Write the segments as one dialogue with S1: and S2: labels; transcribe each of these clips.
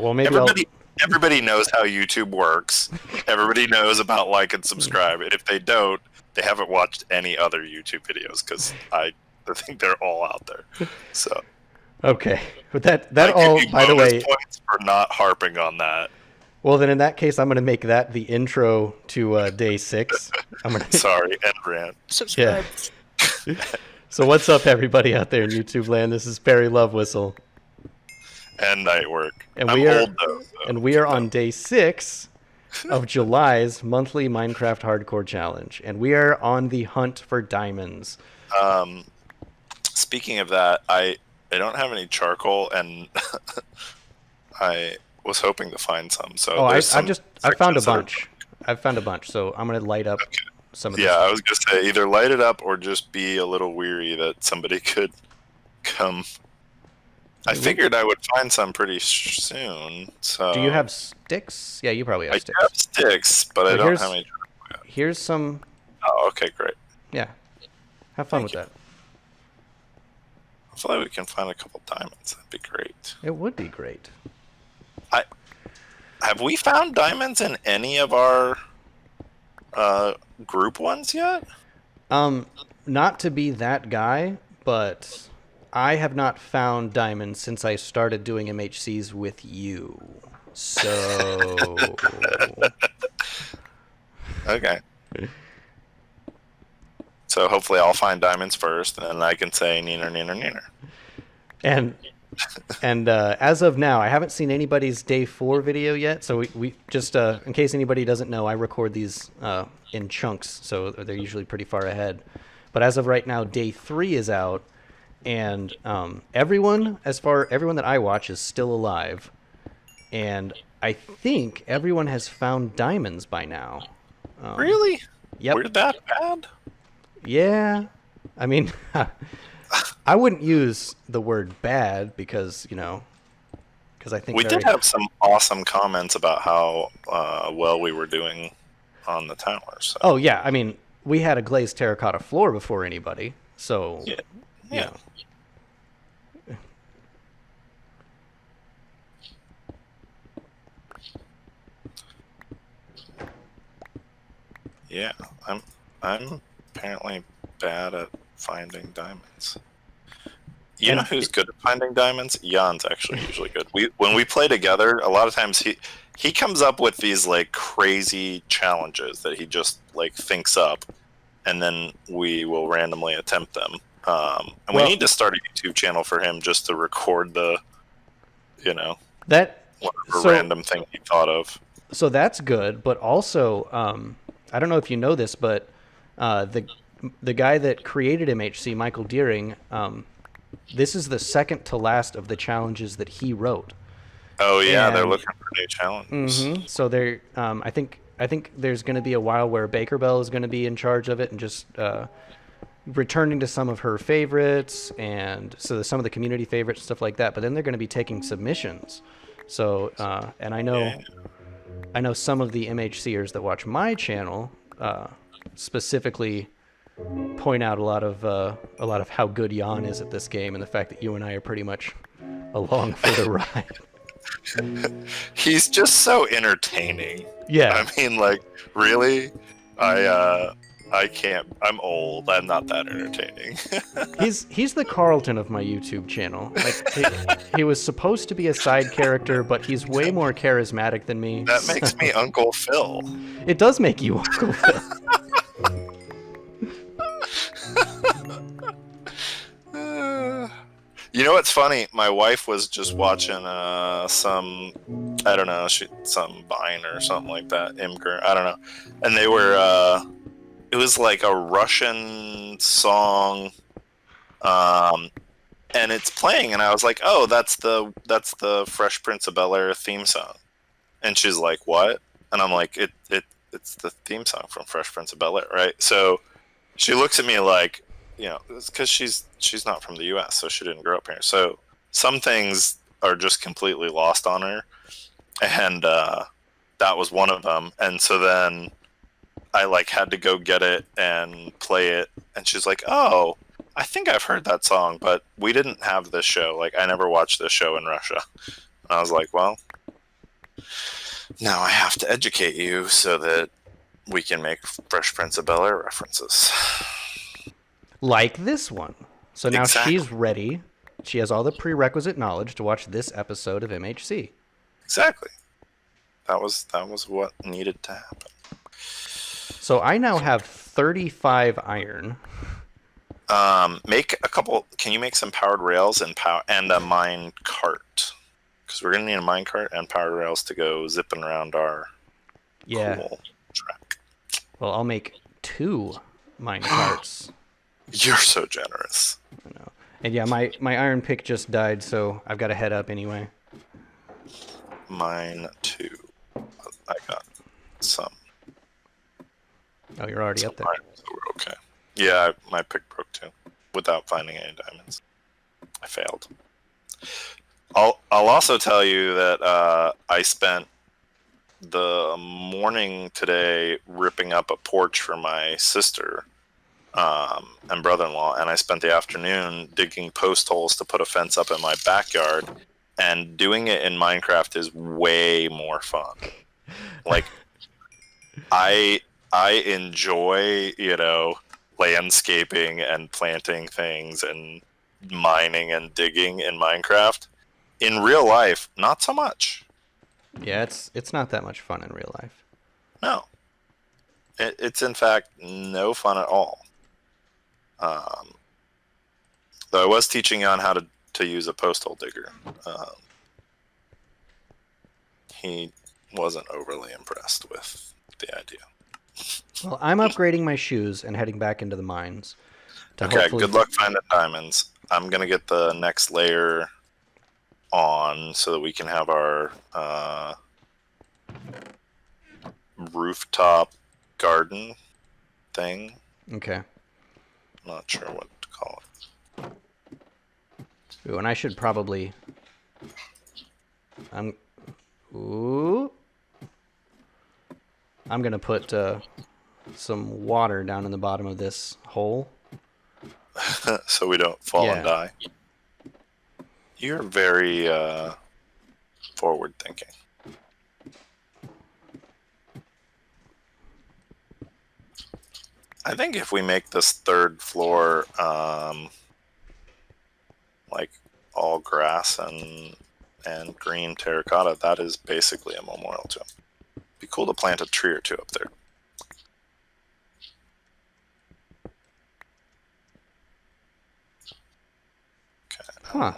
S1: Well, maybe
S2: everybody knows how YouTube works. Everybody knows about like and subscribe. And if they don't, they haven't watched any other YouTube videos because I think they're all out there. So
S1: okay, but that
S2: I
S1: all,
S2: give you
S1: by the
S2: bonus
S1: way.
S2: points for not harping on that.
S1: Well, then in that case, I'm going to make that the intro to day 6. I'm gonna.
S2: Sorry, end rant.
S1: Yeah.
S3: Subscribe.
S1: So what's up, everybody out there in YouTube land? This is Barry Love Whistle,
S2: And Nightwork.
S1: and
S2: I'm
S1: we are
S2: old though. So
S1: we are on day 6 of July's monthly Minecraft Hardcore Challenge, and we are on the hunt for diamonds.
S2: Speaking of that, I don't have any charcoal, and I was hoping to find some. So
S1: Oh, I
S2: there's
S1: found a bunch. I've found a bunch, so I'm gonna light up some of this.
S2: Yeah, I was gonna say either light it up or just be a little weary that somebody could come. I figured I would find some pretty soon. So
S1: Do you have sticks? Yeah, you probably have
S2: I
S1: sticks.
S2: have sticks, but I don't have any.
S1: Here's some.
S2: Oh, okay, great.
S1: Yeah, have fun with that.
S2: Hopefully we can find a couple diamonds. That'd be great.
S1: It would be great.
S2: Have we found diamonds in any of our group ones yet?
S1: Not to be that guy, but I have not found diamonds since I started doing MHCs with you. So
S2: Okay. So hopefully I'll find diamonds first, and then I can say neener, neener, neener.
S1: And as of now, I haven't seen anybody's day 4 video yet. So we just in case anybody doesn't know, I record these in chunks, so they're usually pretty far ahead. But as of right now, day 3 is out, and everyone that I watch is still alive, and I think everyone has found diamonds by now.
S2: Really?
S1: Yep.
S2: We're that bad?
S1: Yeah, I mean, I wouldn't use the word bad because I think
S2: we did have some awesome comments about how well we were doing on the tower. So.
S1: Oh yeah, I mean, we had a glazed terracotta floor before anybody, so
S2: Yeah.
S1: you know.
S2: Yeah, I'm apparently bad at finding diamonds. You know who's good at finding diamonds? Jan's actually usually good. When we play together, a lot of times he comes up with these like crazy challenges that he just like thinks up, and then we will randomly attempt them. And we need to start a YouTube channel for him just to record the,
S1: that
S2: whatever random thing he thought of.
S1: So that's good, but also I don't know if you know this, but the guy that created MHC, Michael Deering, this is the second to last of the challenges that he wrote.
S2: Oh yeah, they're looking for new challenges.
S1: Mm-hmm. So they're, I think there's going to be a while where Baker Bell is going to be in charge of it and just returning to some of her favorites and some of the community favorites, stuff like that. But then they're going to be taking submissions. So and I know some of the MHCers that watch my channel specifically point out a lot of how good Jan is at this game and the fact that you and I are pretty much along for the ride.
S2: He's just so entertaining.
S1: Yeah.
S2: I mean, like, really? I can't. I'm old. I'm not that entertaining.
S1: He's the Carlton of my YouTube channel. Like he was supposed to be a side character, but he's way more charismatic than me.
S2: That makes me Uncle Phil.
S1: It does make you Uncle Phil.
S2: You know what's funny? My wife was just watching some, I don't know, some Vine or something like that, Imgur, I don't know. And they were, it was like a Russian song, and it's playing, and I was like, oh, that's the Fresh Prince of Bel-Air theme song. And she's like, what? And I'm like, it's the theme song from Fresh Prince of Bel-Air, right? So she looks at me like, it's because she's not from the U.S., so she didn't grow up here. So some things are just completely lost on her, and that was one of them. And so then I had to go get it and play it, and she's like, "Oh, I think I've heard that song, but we didn't have this show. I never watched this show in Russia." And I was like, "Well, Now I have to educate you so that we can make Fresh Prince of Bel-Air references.
S1: Like this one. So now
S2: Exactly.
S1: she's ready. She has all the prerequisite knowledge to watch this episode of MHC.
S2: Exactly. That was what needed to happen.
S1: So I now have 35 iron.
S2: Make a couple. Can you make some powered rails and a mine cart? Because we're gonna need a mine cart and powered rails to go zipping around our cool track.
S1: Well, I'll make 2 mine carts.
S2: You're so generous.
S1: I know. And yeah, my iron pick just died, so I've got to head up anyway.
S2: Mine too. I got some.
S1: Oh, you're already up there.
S2: So we're okay. Yeah, my pick broke too, without finding any diamonds. I failed. I'll also tell you that I spent the morning today ripping up a porch for my sister and brother-in-law, and I spent the afternoon digging post holes to put a fence up in my backyard. And doing it in Minecraft is way more fun. Like, I enjoy, landscaping and planting things and mining and digging in Minecraft. In real life, not so much.
S1: Yeah, it's not that much fun in real life.
S2: No. It's in fact no fun at all. Though I was teaching you on how to use a post hole digger. He wasn't overly impressed with the idea.
S1: Well, I'm upgrading my shoes and heading back into the mines.
S2: Okay, good luck finding diamonds. I'm going to get the next layer on so that we can have our rooftop garden thing.
S1: Okay.
S2: Not sure what to call it.
S1: Ooh, and I should probably... Ooh. I'm going to put some water down in the bottom of this hole.
S2: So we don't fall and die. You're very forward thinking. I think if we make this third floor like all grass and green terracotta, that is basically a memorial to him. Be cool to plant a tree or two up there. Okay.
S1: Huh.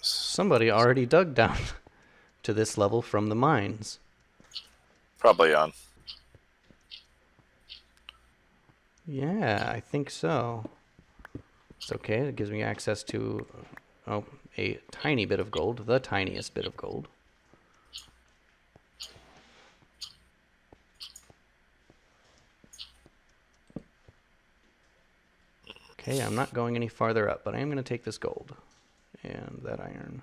S1: Somebody already dug down to this level from the mines.
S2: Probably on.
S1: Yeah, I think so. It's okay. It gives me access to a tiny bit of gold, the tiniest bit of gold. Okay, I'm not going any farther up, but I am going to take this gold and that iron.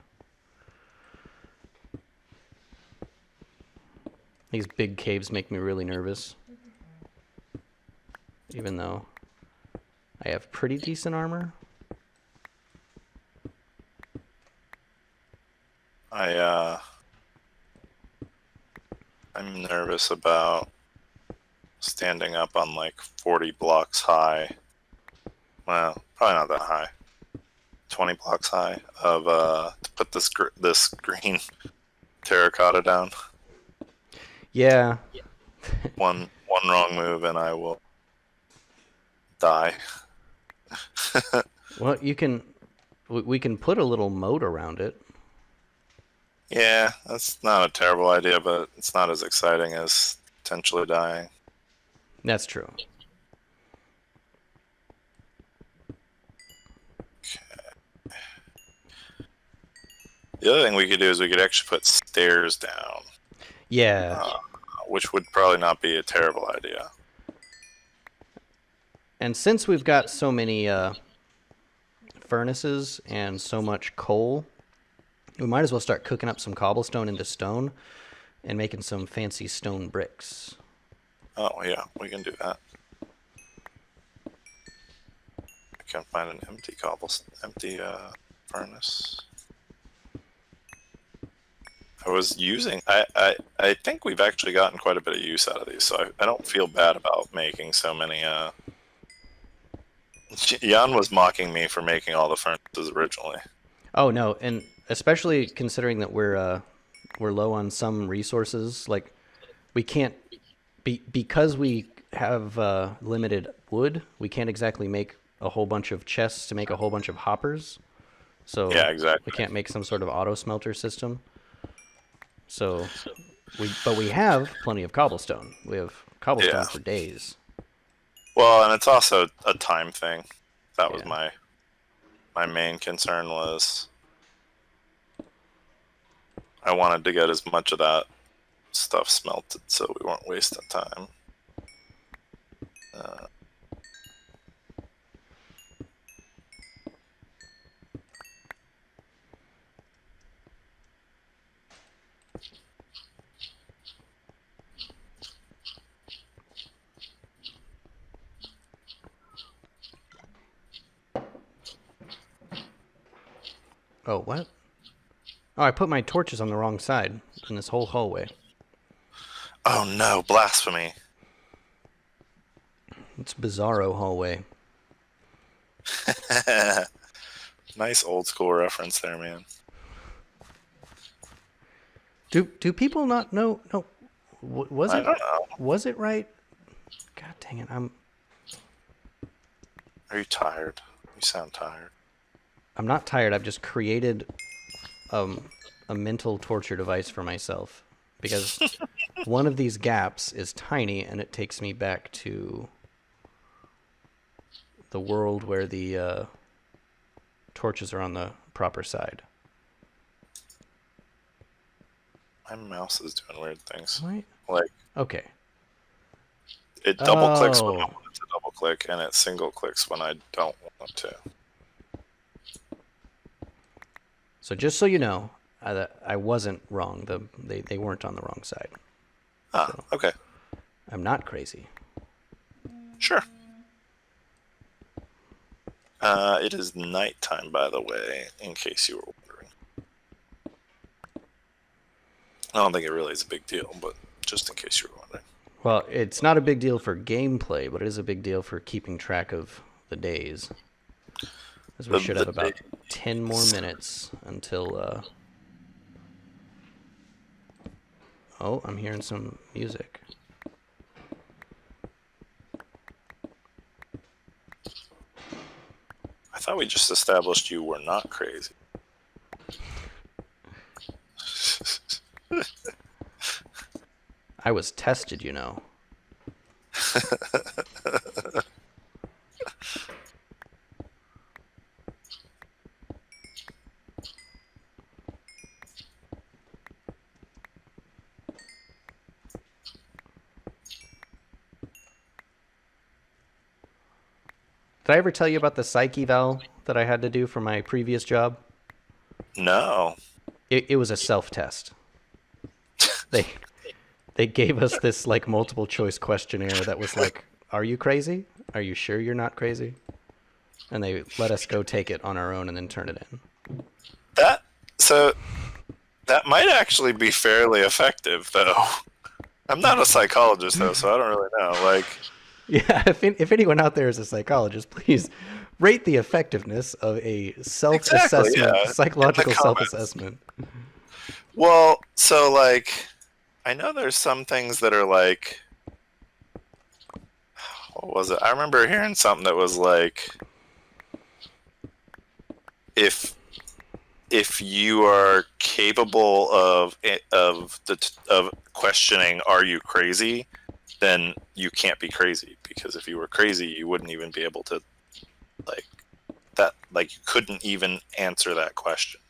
S1: These big caves make me really nervous. Even though I have pretty decent armor.
S2: I'm nervous about standing up on like 40 blocks high. Well, probably not that high. 20 blocks high of to put this green terracotta down.
S1: Yeah.
S2: One wrong move and I will die.
S1: Well, we can put a little moat around it.
S2: Yeah, that's not a terrible idea, but it's not as exciting as potentially dying.
S1: That's true.
S2: Okay. The other thing we could do is we could actually put stairs down.
S1: Yeah.
S2: Which would probably not be a terrible idea.
S1: And since we've got so many furnaces and so much coal, we might as well start cooking up some cobblestone into stone and making some fancy stone bricks.
S2: Oh yeah, we can do that. I can't find an empty furnace. I was using. I think we've actually gotten quite a bit of use out of these, so I don't feel bad about making so many. Jan was mocking me for making all the furnaces originally.
S1: Oh no, and especially considering that we're low on some resources, like we can't because we have limited wood, we can't exactly make a whole bunch of chests to make a whole bunch of hoppers. So
S2: Yeah, exactly.
S1: we can't make some sort of auto smelter system. So but we have plenty of cobblestone. We have cobblestone
S2: Yeah.
S1: for days.
S2: Well, and it's also a time thing. That was
S1: Yeah.
S2: my main concern was I wanted to get as much of that stuff smelted so we weren't wasting time.
S1: Oh, what? Oh, I put my torches on the wrong side in this whole hallway.
S2: Oh no, blasphemy.
S1: It's bizarro hallway.
S2: Nice old school reference there, man.
S1: Do people not know? No, was
S2: I
S1: it
S2: don't know.
S1: was it right? God dang it!
S2: Are you tired? You sound tired.
S1: I'm not tired. I've just created a mental torture device for myself because one of these gaps is tiny and it takes me back to the world where the torches are on the proper side.
S2: My mouse is doing weird things.
S1: Right?
S2: Like
S1: Okay.
S2: it double clicks when I
S1: Oh.
S2: want it to double click, and it single clicks when I don't want to.
S1: So just so you know, I wasn't wrong. They weren't on the wrong side.
S2: Ah, okay.
S1: I'm not crazy.
S2: Sure. It is nighttime, by the way, in case you were wondering. I don't think it really is a big deal, but just in case you were wondering.
S1: Well, it's not a big deal for gameplay, but it is a big deal for keeping track of the days. As we should have about 10 more minutes until... Oh, I'm hearing some music.
S2: I thought we just established you were not crazy.
S1: I was tested, you know. Did I ever tell you about the psych eval that I had to do for my previous job?
S2: No.
S1: It was a self-test. They they gave us this like multiple choice questionnaire that was like, "Are you crazy? Are you sure you're not crazy?" And they let us go take it on our own and then turn it in.
S2: That might actually be fairly effective, though. I'm not a psychologist, though, so I don't really know. Like,
S1: Yeah, if anyone out there is a psychologist, please rate the effectiveness of a self-assessment,
S2: Exactly, yeah.
S1: psychological
S2: In the comments.
S1: self-assessment.
S2: well, so like, I know there's some things that are like, what was it? I remember hearing something that was like, if you are capable of questioning, are you crazy? Then you can't be crazy, because if you were crazy, you wouldn't even be able to you couldn't even answer that question.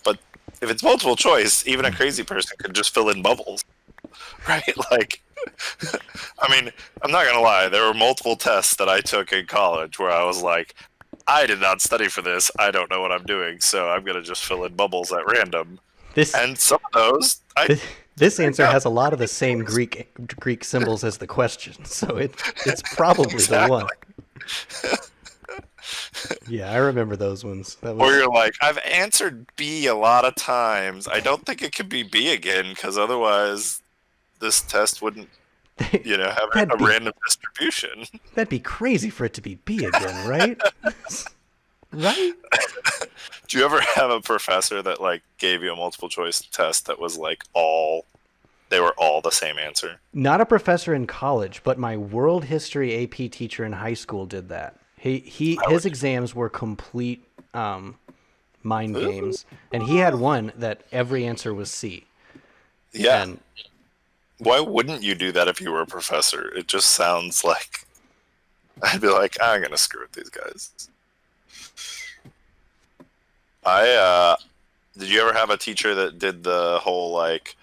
S2: But if it's multiple choice, even a crazy person could just fill in bubbles, right? Like, I mean, I'm not gonna lie, there were multiple tests that I took in college where I was like, I did not study for this, I don't know what I'm doing, so I'm gonna just fill in bubbles at random.
S1: This
S2: And some of those,
S1: this answer has a lot of the same Greek symbols as the question, so it's probably the one. Yeah, I remember those ones. That
S2: Or
S1: was
S2: you're like, I've answered B a lot of times. I don't think it could be B again because otherwise this test wouldn't, have
S1: that'd
S2: a
S1: be
S2: random distribution.
S1: that'd be crazy for it to be B again, right? Right?
S2: Do you ever have a professor that like gave you a multiple choice test that was like they were all the same answer?
S1: Not a professor in college, but my world history AP teacher in high school did that. His exams were complete mind games, and he had one that every answer was C.
S2: Yeah.
S1: And
S2: Why wouldn't you do that if you were a professor? It just sounds like I'd be like, I'm gonna screw with these guys. Did you ever have a teacher that did the whole like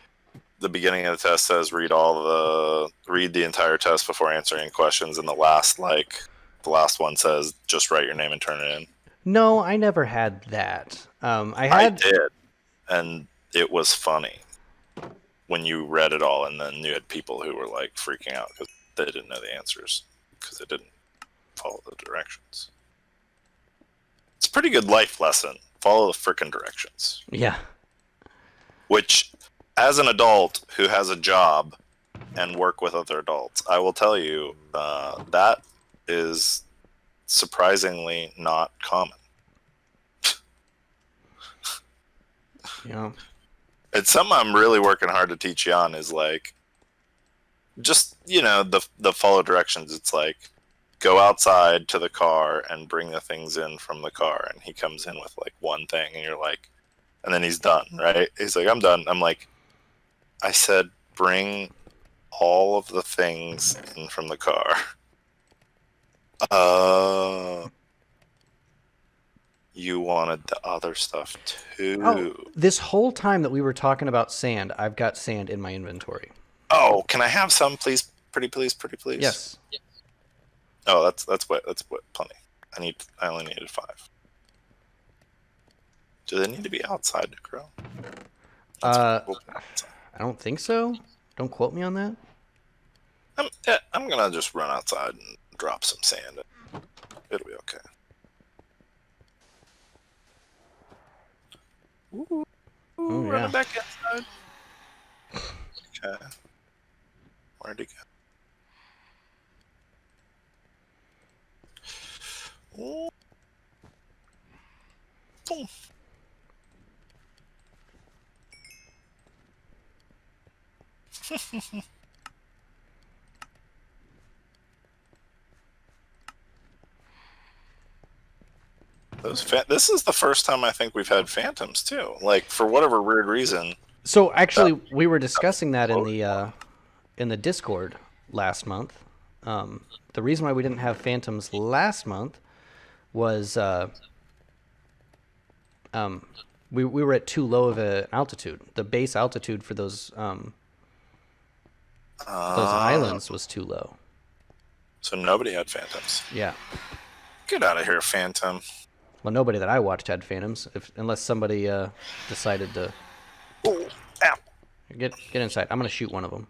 S2: the beginning of the test says read the entire test before answering questions, and the last one says just write your name and turn it in?
S1: no, I never had that. I
S2: I
S1: had
S2: did, and it was funny when you read it all, and then you had people who were like freaking out because they didn't know the answers because they didn't follow the directions. It's a pretty good life lesson. Follow the frickin' directions.
S1: yeah.
S2: Which, as an adult who has a job and work with other adults, I will tell you that is surprisingly not common.
S1: Yeah.
S2: It's something I'm really working hard to teach Jan is like, just, the follow directions. It's like, go outside to the car and bring the things in from the car. And he comes in with like one thing and you're like, and then he's done, right? He's like, I'm done. I'm like, I said, bring all of the things in from the car. You wanted the other stuff too.
S1: Oh, this whole time that we were talking about sand, I've got sand in my inventory.
S2: Oh, can I have some, please? Pretty please, pretty please.
S1: Yes.
S2: Oh, that's wet. That's wet. Plenty. I only needed 5. Do they need to be outside to grow?
S1: I don't think so. Don't quote me on that.
S2: I'm gonna just run outside and drop some sand. It'll be okay. Ooh,
S1: Oh, yeah.
S2: running back inside. Okay. Where'd he go? Ooh. Boom. This is the first time I think we've had phantoms too. Like for whatever weird reason.
S1: So actually, we were discussing that in the Discord last month. The reason why we didn't have phantoms last month was we were at too low of an altitude. The base altitude for those islands was too low.
S2: So nobody had phantoms.
S1: Yeah.
S2: Get out of here, phantom.
S1: Well, nobody that I watched had phantoms, unless somebody decided to
S2: Ooh, ow.
S1: get inside. I'm gonna shoot one of them.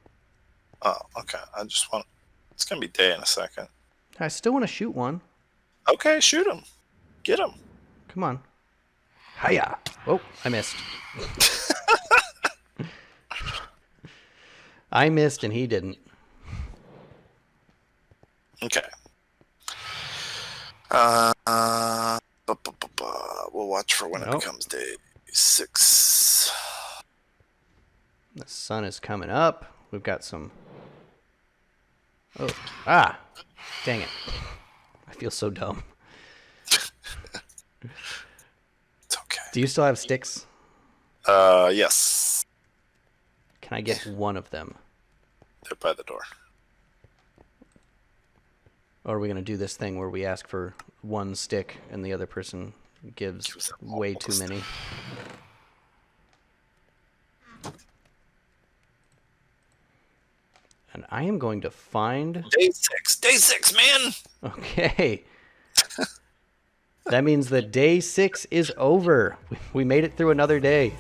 S2: Oh, okay. It's gonna be day in a second.
S1: I still want to shoot one.
S2: Okay, shoot him. Get him.
S1: Come on. Hiya! Oh, I missed. I missed and he didn't.
S2: Okay. We'll watch for when it becomes day 6.
S1: The sun is coming up. We've got some... Oh, dang it. I feel so dumb.
S2: It's okay.
S1: Do you still have sticks?
S2: Yes.
S1: Can I get one of them?
S2: They're by the door.
S1: Or are we going to do this thing where we ask for one stick and the other person gives way too many? And I am going to find...
S2: Day 6, man!
S1: Okay. That means that day 6 is over. We made it through another day.